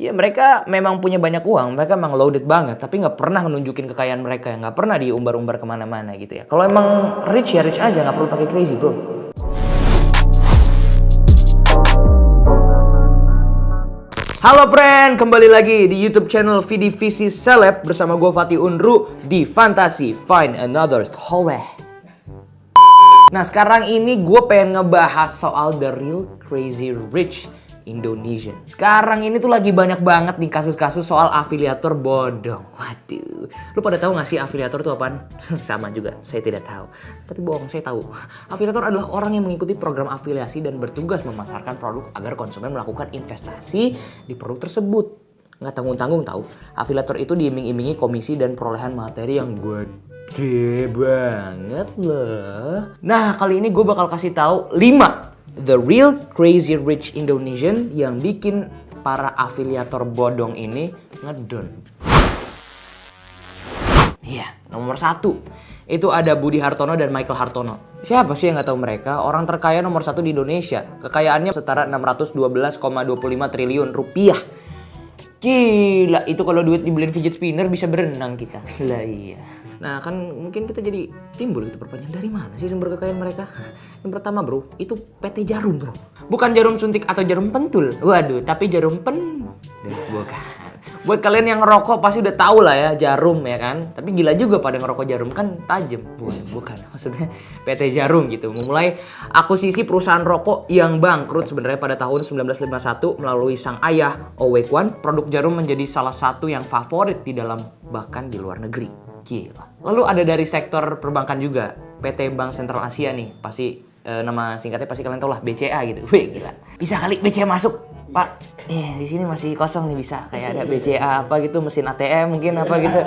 Ya mereka memang punya banyak uang, mereka memang loaded banget, tapi nggak pernah menunjukin kekayaan mereka, nggak pernah diumbar-umbar kemana-mana gitu ya. Kalau emang rich ya rich aja, nggak perlu pakai crazy bro. Halo friend, kembali lagi di YouTube channel VDVC Celeb bersama gue Fatih Unru di Fantasy Find Another Hallway. Nah sekarang ini gue pengen ngebahas soal The Real Crazy Rich Indonesian. Sekarang ini tuh lagi banyak banget nih kasus-kasus soal afiliator bodong. Waduh, lu pada tahu gak sih afiliator itu apaan? Sama juga, saya tidak tahu. Tapi bohong, saya tahu. Afiliator adalah orang yang mengikuti program afiliasi dan bertugas memasarkan produk agar konsumen melakukan investasi di produk tersebut. Nggak tanggung-tanggung tahu. Afiliator itu diiming-imingi komisi dan perolehan materi yang gede banget loh. Nah, kali ini gue bakal kasih tahu 5 The Real Crazy Rich Indonesian yang bikin para afiliator bodong ini ngedon. Iya, nomor 1 itu ada Budi Hartono dan Michael Hartono. Siapa sih yang nggak tahu mereka? Orang terkaya nomor 1 di Indonesia. Kekayaannya setara 612,25 triliun rupiah. Gila, itu kalau duit dibeliin fidget spinner bisa berenang kita. Lah iya. Nah kan mungkin kita jadi timbul gitu pertanyaan, dari mana sih sumber kekayaan mereka? Yang pertama bro, itu PT Jarum bro. Bukan jarum suntik atau jarum pentul. Waduh, tapi jarum bukan. Buat kalian yang ngerokok pasti udah tahu lah ya jarum ya kan. Tapi gila juga pada ngerokok jarum kan tajam. Bukan, maksudnya PT Jarum gitu. Memulai akuisisi perusahaan rokok yang bangkrut sebenarnya pada tahun 1951 melalui sang ayah Owe Kwan. Produk jarum menjadi salah satu yang favorit di dalam bahkan di luar negeri. Gila. Lalu ada dari sektor perbankan juga, PT Bank Sentral Asia nih, pasti nama singkatnya pasti kalian tahu lah, BCA gitu. Wih gila. Bisa kali BCA masuk, Pak. Di sini masih kosong nih, bisa kayak ada BCA apa gitu, mesin ATM mungkin apa gitu.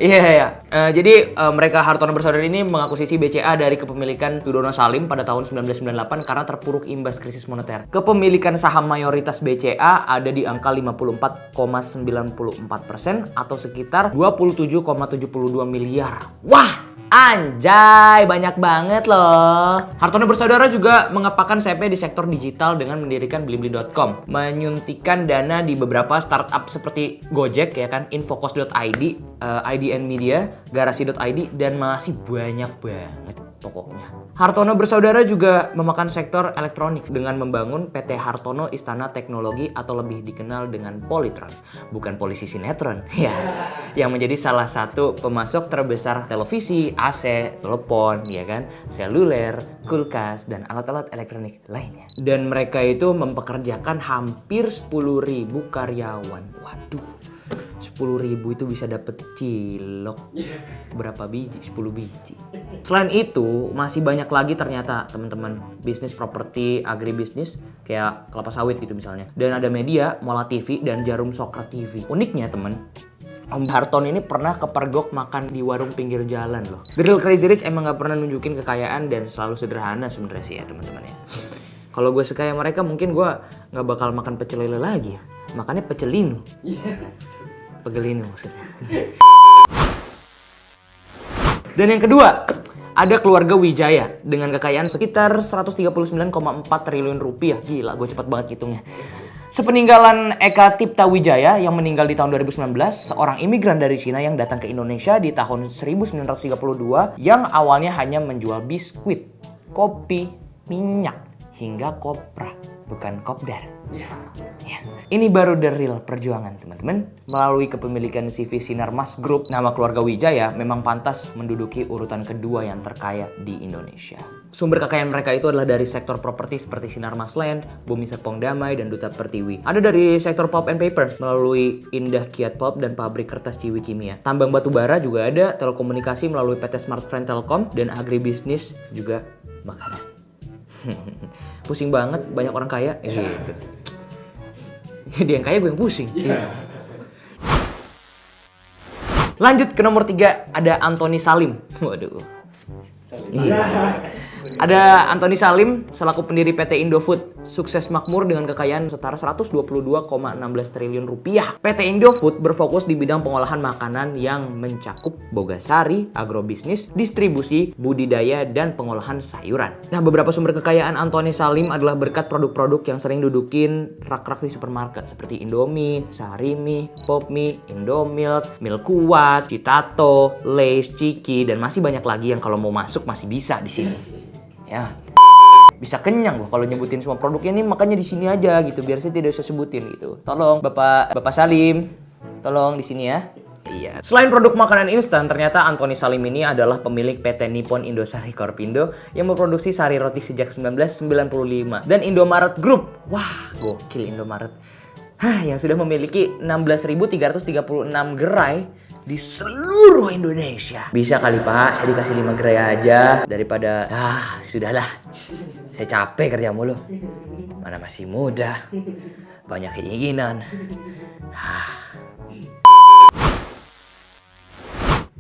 Iya. Jadi mereka Hartono bersaudara ini mengakuisisi BCA dari kepemilikan Sudono Salim pada tahun 1998 karena terpuruk imbas krisis moneter. Kepemilikan saham mayoritas BCA ada di angka 54,94% atau sekitar 27,72 miliar. Wah! Anjay, banyak banget loh. Hartono bersaudara juga mengepakkan CP di sektor digital dengan mendirikan blibli.com, menyuntikkan dana di beberapa startup seperti Gojek ya kan, Infocos.id, IDN Media, Garasi.id, dan masih banyak banget pokoknya. Hartono bersaudara juga memakan sektor elektronik dengan membangun PT Hartono Istana Teknologi atau lebih dikenal dengan Polytron, bukan polisi sinetron ya, yang menjadi salah satu pemasok terbesar televisi, AC, telepon, ya kan, seluler, kulkas, dan alat-alat elektronik lainnya. Dan mereka itu mempekerjakan hampir 10.000 karyawan. Waduh, 10.000 itu bisa dapet cilok berapa biji? 10 biji. Selain itu masih banyak lagi ternyata teman-teman, bisnis properti, agribisnis kayak kelapa sawit gitu misalnya. Dan ada media, Mola TV, dan Jarum Sokrat TV. Uniknya temen, Om Hartono ini pernah kepergok makan di warung pinggir jalan loh. The Real Crazy Rich emang gak pernah nunjukin kekayaan dan selalu sederhana sebenarnya sih ya teman-teman ya. Kalau gue sekaya mereka mungkin gue gak bakal makan pecel lele lagi ya. Makannya pecelinu. Pegelinu maksudnya. Dan yang kedua, ada keluarga Wijaya dengan kekayaan sekitar 139,4 triliun rupiah. Gila, gue cepet banget hitungnya. Sepeninggalan Eka Tipta Wijaya yang meninggal di tahun 2019, seorang imigran dari Cina yang datang ke Indonesia di tahun 1932 yang awalnya hanya menjual biskuit, kopi, minyak, hingga kopra, bukan kopdar. Ya. Ini baru the real perjuangan teman-teman. Melalui kepemilikan CV Sinarmas Group, nama keluarga Wijaya memang pantas menduduki urutan kedua yang terkaya di Indonesia. Sumber kekayaan mereka itu adalah dari sektor properti seperti Sinarmas Land, Bumi Serpong Damai, dan Duta Pertiwi. Ada dari sektor pulp and paper melalui Indah Kiat Pulp dan pabrik kertas Ciwi Kimia. Tambang batu bara juga ada, telekomunikasi melalui PT Smart Friend Telkom, dan agribisnis juga makanan. Pusing banget, banyak orang kaya. Gitu. Dia yang kaya, gue yang pusing. Lanjut ke nomor 3, ada Antoni Salim. Waduh. Ada Antoni Salim selaku pendiri PT Indofood, sukses makmur dengan kekayaan setara 122,16 triliun rupiah. PT Indofood berfokus di bidang pengolahan makanan yang mencakup bogasari, agrobisnis, distribusi, budidaya, dan pengolahan sayuran. Nah, beberapa sumber kekayaan Antoni Salim adalah berkat produk-produk yang sering dudukin rak-rak di supermarket seperti Indomie, Saharimi, Popmie, Indomilk, Milk Kuat, Citato, Lay's, Ciki, dan masih banyak lagi yang kalau mau masuk masih bisa di sini. Ya, bisa kenyang loh kalau nyebutin semua produknya, ini makanya di sini aja gitu biar saya tidak usah sebutin gitu. Tolong Bapak Salim, tolong di sini ya. Iya. Selain produk makanan instan, ternyata Antoni Salim ini adalah pemilik PT Nippon Indosari Korpindo yang memproduksi sari roti sejak 1995 dan Indomaret Group. Wah, gokil Indomaret. Yang sudah memiliki 16.336 gerai di seluruh Indonesia. Bisa kali Pak, saya dikasih 5 gerai aja daripada sudahlah. Saya capek kerja mulu. Mana masih muda. Banyak keinginan.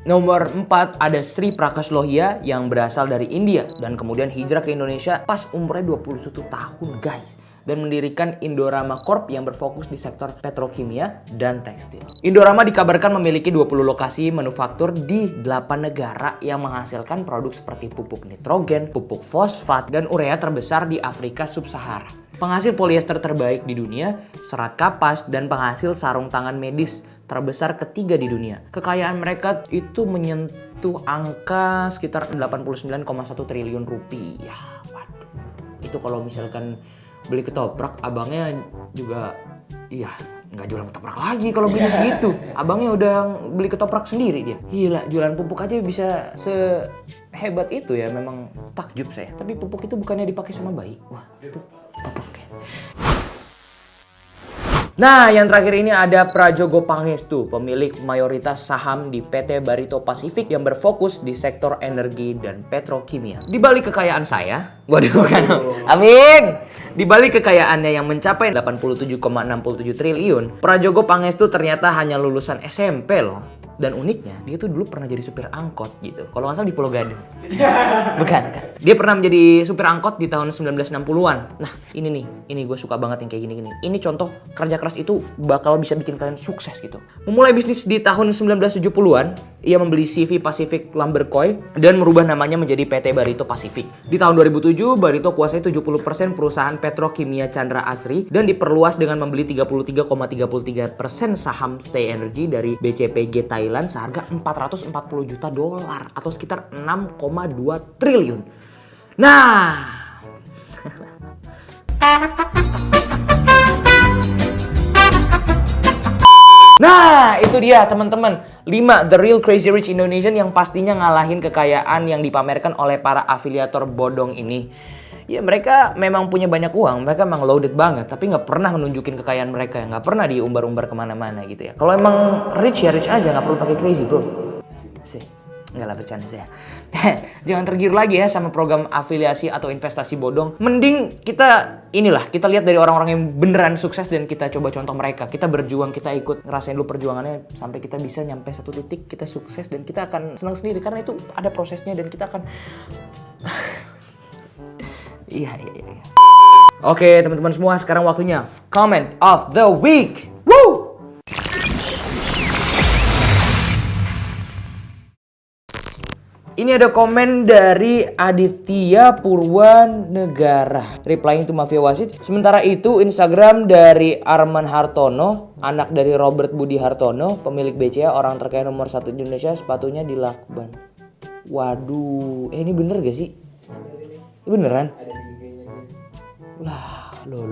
Nomor 4 ada Sri Prakash Lohia yang berasal dari India dan kemudian hijrah ke Indonesia pas umurnya 21 tahun guys. Dan mendirikan Indorama Corp yang berfokus di sektor petrokimia dan tekstil. Indorama dikabarkan memiliki 20 lokasi manufaktur di 8 negara yang menghasilkan produk seperti pupuk nitrogen, pupuk fosfat, dan urea terbesar di Afrika Sub-Sahara. Penghasil polyester terbaik di dunia, serat kapas, dan penghasil sarung tangan medis terbesar ketiga di dunia. Kekayaan mereka itu menyentuh angka sekitar 89,1 triliun rupiah. Waduh, itu kalau misalkan beli ketoprak, abangnya juga nggak jualan ketoprak lagi kalau beli segitu. Abangnya udah beli ketoprak sendiri dia. Gila, jualan pupuk aja bisa sehebat itu ya, memang takjub saya. Tapi pupuk itu bukannya dipakai sama bayi. Wah, itu pupuk ya. Nah, yang terakhir ini ada Prajogo Pangestu, pemilik mayoritas saham di PT Barito Pacific yang berfokus di sektor energi dan petrokimia. Di balik kekayaan saya, amin. Di balik kekayaannya yang mencapai 87,67 triliun, Prajogo Pangestu ternyata hanya lulusan SMP loh. Dan uniknya, dia tuh dulu pernah jadi supir angkot gitu. Kalau nggak salah di Pulau Gadung. Bukan kan? Dia pernah menjadi supir angkot di tahun 1960-an. Nah, ini gue suka banget yang kayak gini-gini. Ini contoh kerja keras itu bakal bisa bikin kalian sukses gitu. Memulai bisnis di tahun 1970-an, ia membeli CV Pacific Lumber Co. dan merubah namanya menjadi PT Barito Pacific. Di tahun 2007, Barito kuasai 70% perusahaan petrokimia Chandra Asri dan diperluas dengan membeli 33,33% saham Stay Energy dari BCPG Thailand seharga $440 juta atau sekitar 6,2 triliun. Nah, itu dia teman-teman. 5 The Real Crazy Rich Indonesian yang pastinya ngalahin kekayaan yang dipamerkan oleh para afiliator bodong ini. Ya, mereka memang punya banyak uang, mereka memang loaded banget, tapi nggak pernah menunjukin kekayaan mereka, nggak pernah diumbar-umbar kemana-mana gitu ya. Kalau emang rich ya rich aja, nggak perlu pakai crazy bro. Sih, nggak lah bercanda saya. Jangan tergiur lagi ya sama program afiliasi atau investasi bodong. Mending kita lihat dari orang-orang yang beneran sukses dan kita coba contoh mereka. Kita berjuang, kita ikut ngerasain dulu perjuangannya sampai kita bisa nyampe satu titik kita sukses dan kita akan senang sendiri karena itu ada prosesnya dan kita akan Iya. Oke, teman-teman semua, sekarang waktunya Comment of the Week. Woo! Ini ada komen dari Aditya Purwanegara, replying to Mafia Wasit. Sementara itu, Instagram dari Arman Hartono, anak dari Robert Budi Hartono, pemilik BCA, orang terkaya nomor 1 di Indonesia, sepatunya dilakban. Waduh, ini bener gak sih? Beneran? Lah, lo,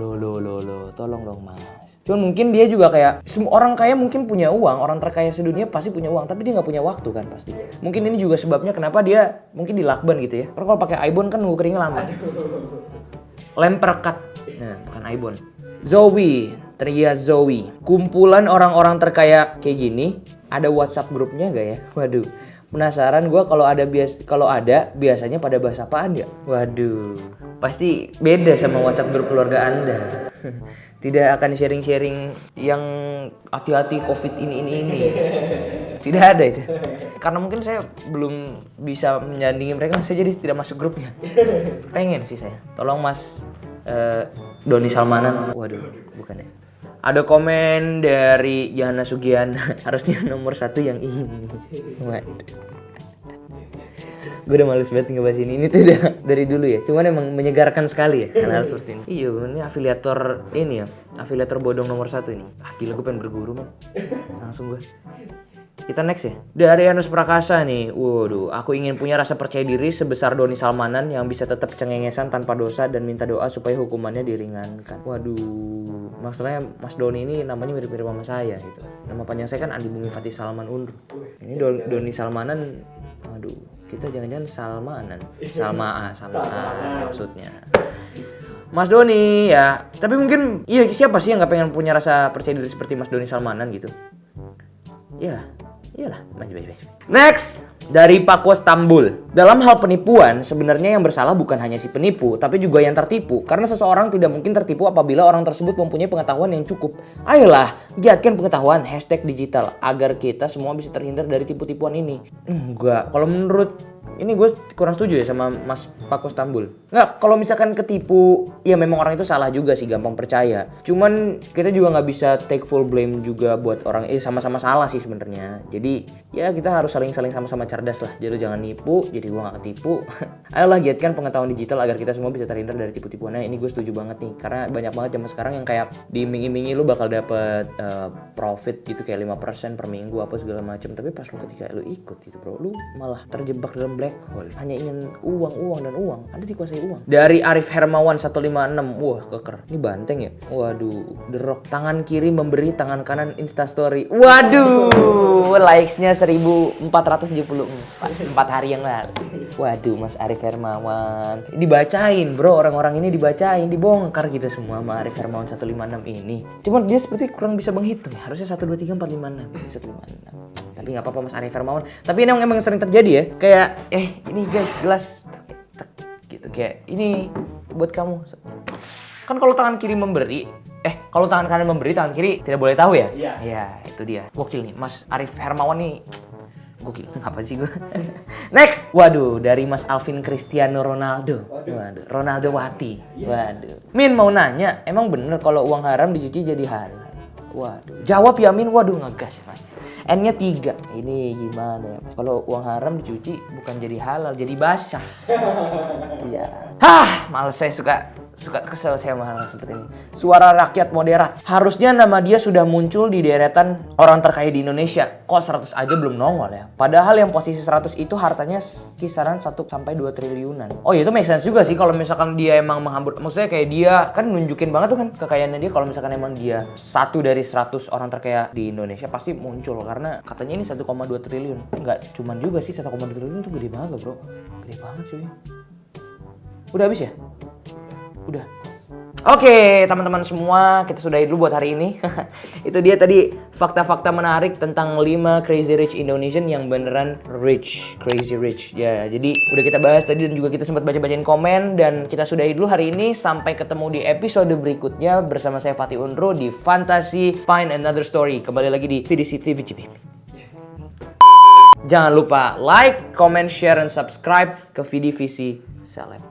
tolong dong mas. Cuman mungkin dia juga kayak, semua orang kaya mungkin punya uang, orang terkaya sedunia pasti punya uang, tapi dia nggak punya waktu kan pasti. Mungkin ini juga sebabnya kenapa dia mungkin dilakban gitu ya. Karena kalau pakai iPhone kan nunggu keringnya lama. Lemperkat, nah bukan iPhone. Tria Zoe, kumpulan orang-orang terkaya kayak gini, ada WhatsApp grupnya gak ya? Waduh. Penasaran gue kalau ada biasanya pada bahas apaan ya? Waduh, pasti beda sama WhatsApp grup keluarga Anda. Tidak akan sharing-sharing yang hati-hati COVID ini. Tidak ada itu. Karena mungkin saya belum bisa menyandingi mereka, saya jadi tidak masuk grupnya. Pengen sih saya. Tolong Mas Doni Salmanan. Waduh, bukan ya. Ada komen dari Yana Sugiana. Harusnya nomor 1 yang ini. Waduh. Gue udah males banget ngebahas ini tuh udah dari dulu ya. Cuman emang menyegarkan sekali ya hal-hal seperti ini. Iya benernya afiliator ini ya. Afiliator bodong nomor 1 ini. Gila gue pengen berguru man. Langsung gue. Kita next ya. Dari Anus Prakasa nih. Waduh, aku ingin punya rasa percaya diri sebesar Doni Salmanan yang bisa tetap cengengesan tanpa dosa dan minta doa supaya hukumannya diringankan. Waduh, masalahnya Mas Doni ini namanya mirip-mirip sama saya gitu. Nama panjang saya kan Andi Bumi Fatih Salman Unru. Ini Doni Salmanan. Waduh, kita jangan-jangan Salmanan. Salmaan maksudnya. Mas Doni ya. Tapi mungkin iya siapa sih yang gak pengen punya rasa percaya diri seperti Mas Doni Salmanan gitu. Ya. Iyalah, maju. Next, dari Pako Stambul. Dalam hal penipuan, sebenarnya yang bersalah bukan hanya si penipu, tapi juga yang tertipu. Karena seseorang tidak mungkin tertipu apabila orang tersebut mempunyai pengetahuan yang cukup. Ayolah, giatkan pengetahuan #digital agar kita semua bisa terhindar dari tipu-tipuan ini. Enggak, kalau menurut ini gue kurang setuju ya sama Mas Pako Stambul. Nggak, kalau misalkan ketipu, ya memang orang itu salah juga sih, gampang percaya. Cuman kita juga nggak bisa take full blame juga buat orang, sama-sama salah sih sebenarnya. Jadi ya kita harus saling sama-sama cerdas lah. Jadi jangan nipu, jadi gue nggak ketipu. Ayolah giatkan pengetahuan digital agar kita semua bisa terhindar dari tipu-tipuannya. Ini gue setuju banget nih, karena banyak banget zaman sekarang yang kayak diiming-imingi lu bakal dapet profit gitu kayak 5% per minggu apa segala macam. Tapi pas ketika lu ikut gitu bro, lu malah terjebak dalam black hole. Hanya ingin uang dan uang. Anda dikuasai uang. Dari Arif Hermawan 156. Wah, keker. Ini banteng ya? Waduh, The Rock. Tangan kiri memberi, tangan kanan Instastory. Waduh, likes-nya 1474. 4 hari yang lalu. Waduh, Mas Arif Hermawan. Dibacain, bro. Orang-orang ini dibacain, dibongkar gitu semua sama Arif Hermawan 156 ini. Cuman dia seperti kurang bisa menghitung ya. Harusnya 1 2 3 4 5 6. 156. Tapi nggak apa-apa Mas Arif Hermawan. Tapi ini emang sering terjadi ya. Kayak ini guys gelas gitu kayak ini buat kamu. Kan kalau tangan kiri memberi, kalau tangan kanan memberi, tangan kiri tidak boleh tahu ya? Iya. Ya, itu dia. Gokil nih Mas Arif Hermawan nih. Gokil. Apa sih gue? Next. Waduh, dari Mas Alvin Cristiano Ronaldo. Waduh, Ronaldo Wati. Waduh. Min mau nanya, emang bener kalau uang haram dicuci jadi halal? Waduh. Jawab ya Min. Waduh ngegas Mas. N-nya 3. Ini gimana ya Mas? Kalau uang haram dicuci bukan jadi halal, jadi basah. Iya. Males saya suka kesel saya sama hal seperti ini. Suara rakyat moderat. Harusnya nama dia sudah muncul di deretan orang terkaya di Indonesia. Kok 100 aja belum nongol ya? Padahal yang posisi 100 itu hartanya kisaran 1 sampai 2 triliunan. Oh iya, itu make sense juga sih kalau misalkan dia emang menghambur. Maksudnya kayak dia kan nunjukin banget tuh kan kekayaannya dia. Kalau misalkan emang dia 1 dari 100 orang terkaya di Indonesia pasti muncul. Karena katanya ini 1,2 triliun. Nggak cuman juga sih 1,2 triliun tuh gede banget loh bro. Gede banget cuy. Udah habis ya? Udah. Oke, teman-teman semua, kita sudahi dulu buat hari ini. Itu dia tadi fakta-fakta menarik tentang 5 crazy rich Indonesian yang beneran rich, crazy rich. Ya, jadi udah kita bahas tadi dan juga kita sempat baca-bacain komen dan kita sudahi dulu hari ini. Sampai ketemu di episode berikutnya bersama saya Fatih Unro di Fantasy Find Another Story. Kembali lagi di VDC TV. Jangan lupa like, comment, share, dan subscribe ke VDVC Celeb.